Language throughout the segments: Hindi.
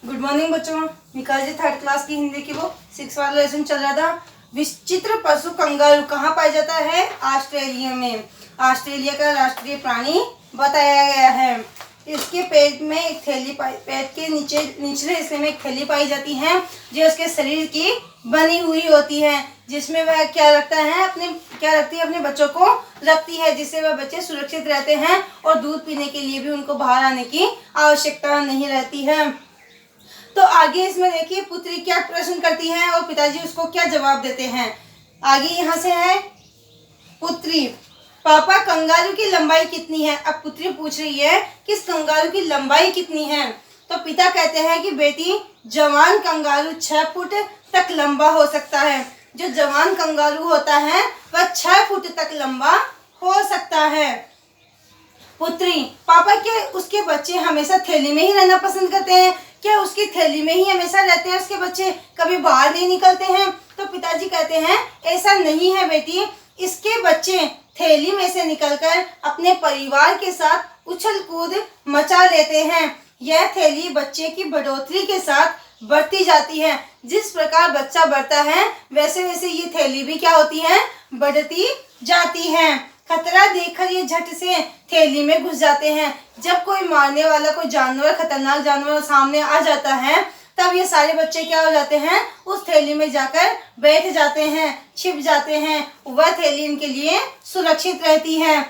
गुड मॉर्निंग बच्चों। निकाल जी थर्ड क्लास की हिंदी की बुक 6 वाला लेसन चल रहा था। विचित्र पशु कंगारू कहाँ पाया जाता है? ऑस्ट्रेलिया में। ऑस्ट्रेलिया का राष्ट्रीय प्राणी बताया गया है। इसके पेट में एक थैली पेट के निचले हिस्से में एक थैली पाई जाती है जो उसके शरीर की बनी हुई होती है, जिसमें वह क्या रखता है अपने बच्चों को रखती है, जिससे वह बच्चे सुरक्षित रहते हैं और दूध पीने के लिए भी उनको बाहर आने की आवश्यकता नहीं रहती है। तो आगे इसमें देखिए पुत्री क्या प्रश्न करती है और पिताजी उसको क्या जवाब देते हैं। आगे यहाँ से है पुत्री, पापा कंगारू की लंबाई कितनी है? अब पुत्री पूछ रही है कि इस कंगारू की लंबाई कितनी है। तो पिता कहते हैं कि बेटी, जवान कंगारू 6 फुट तक लंबा हो सकता है। जो जवान कंगारू होता है वह 6 फुट तक लंबा हो सकता है। पुत्री, पापा क्या उसके बच्चे हमेशा थैली में ही रहना पसंद करते हैं? क्या उसकी थैली में ही हमेशा रहते हैं उसके बच्चे, कभी बाहर नहीं निकलते हैं? तो पिताजी कहते हैं ऐसा नहीं है बेटी, इसके बच्चे थैली में से निकलकर अपने परिवार के साथ उछल कूद मचा लेते हैं। यह थैली बच्चे की बढ़ोतरी के साथ बढ़ती जाती है। जिस प्रकार बच्चा बढ़ता है वैसे वैसे ये थैली भी क्या होती है? बढ़ती जाती है। खतरा देखकर ये झट से थैली में घुस जाते हैं। जब कोई मारने वाला कोई जानवर, खतरनाक जानवर सामने आ जाता है, तब ये सारे बच्चे क्या हो जाते हैं? उस थैली में जाकर बैठ जाते हैं, छिप जाते हैं। वह थैली इनके लिए सुरक्षित रहती है।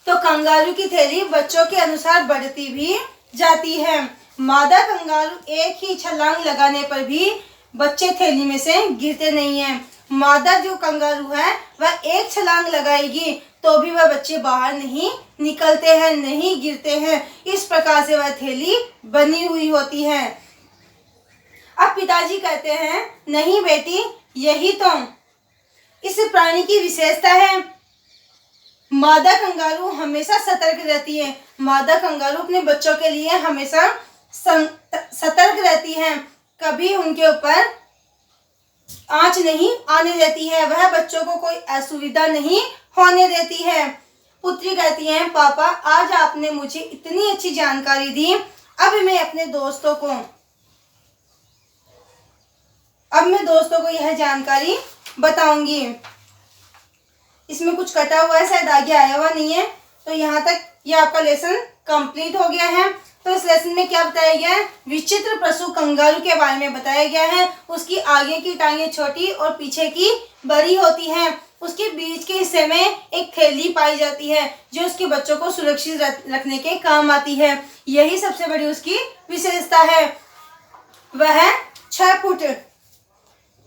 तो कंगारू की थैली बच्चों के अनुसार बढ़ती भी जाती है। मादा कंगारू एक ही छलांग लगाने पर भी बच्चे थैली में से गिरते नहीं हैं। मादा जो कंगारू है वह एक छलांग लगाएगी तो भी वह बच्चे बाहर नहीं निकलते हैं, नहीं गिरते हैं। इस प्रकार से वह थैली बनी हुई होती है। अब पिताजी कहते हैं नहीं बेटी, यही तो इस प्राणी की विशेषता है। मादा कंगारू हमेशा सतर्क रहती है। मादा कंगारू अपने बच्चों के लिए हमेशा सतर्क रहती है, कभी उनके ऊपर आंच नहीं आने देती है। वह बच्चों को कोई असुविधा नहीं होने देती है। पुत्री कहती है पापा, आज आपने मुझे इतनी अच्छी जानकारी दी, अब मैं अपने दोस्तों को यह जानकारी बताऊंगी। इसमें कुछ कटा हुआ है, शायद आगे आया हुआ नहीं है। तो यहाँ तक ये आपका लेसन कंप्लीट हो गया है। तो इस लेसन में क्या बताया गया है? विचित्र पशु कंगारू के बारे में बताया गया है। उसकी आगे की टांगें छोटी और पीछे की बड़ी होती हैं। उसके बीच के हिस्से में एक थैली पाई जाती है जो उसके बच्चों को सुरक्षित रखने के काम आती है। यही सबसे बड़ी उसकी विशेषता है। वह 6 फुट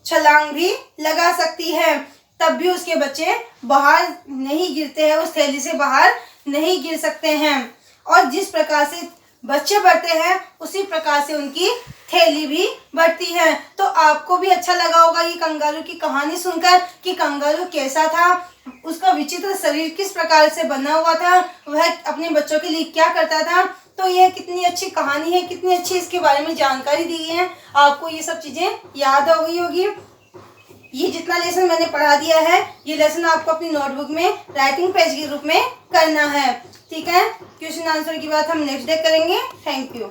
छलांग भी लगा सकती है, तब भी उसके बच्चे बाहर नहीं गिरते हैं, उस थैली से बाहर नहीं गिर सकते हैं। और जिस प्रकार से बच्चे बढ़ते हैं उसी प्रकार से उनकी थैली भी बढ़ती है। तो आपको भी अच्छा लगा होगा ये कंगारू की कहानी सुनकर कि कंगारू कैसा था, उसका विचित्र शरीर किस प्रकार से बना हुआ था, वह अपने बच्चों के लिए क्या करता था। तो यह कितनी अच्छी कहानी है, कितनी अच्छी इसके बारे में जानकारी दी है। आपको ये सब चीज़ें याद हो गई होगी। ये जितना लेसन मैंने पढ़ा दिया है, ये लेसन आपको अपनी नोटबुक में राइटिंग पेज के रूप में करना है। ठीक है, क्वेश्चन आंसर की बात हम नेक्स्ट डे करेंगे। Thank you.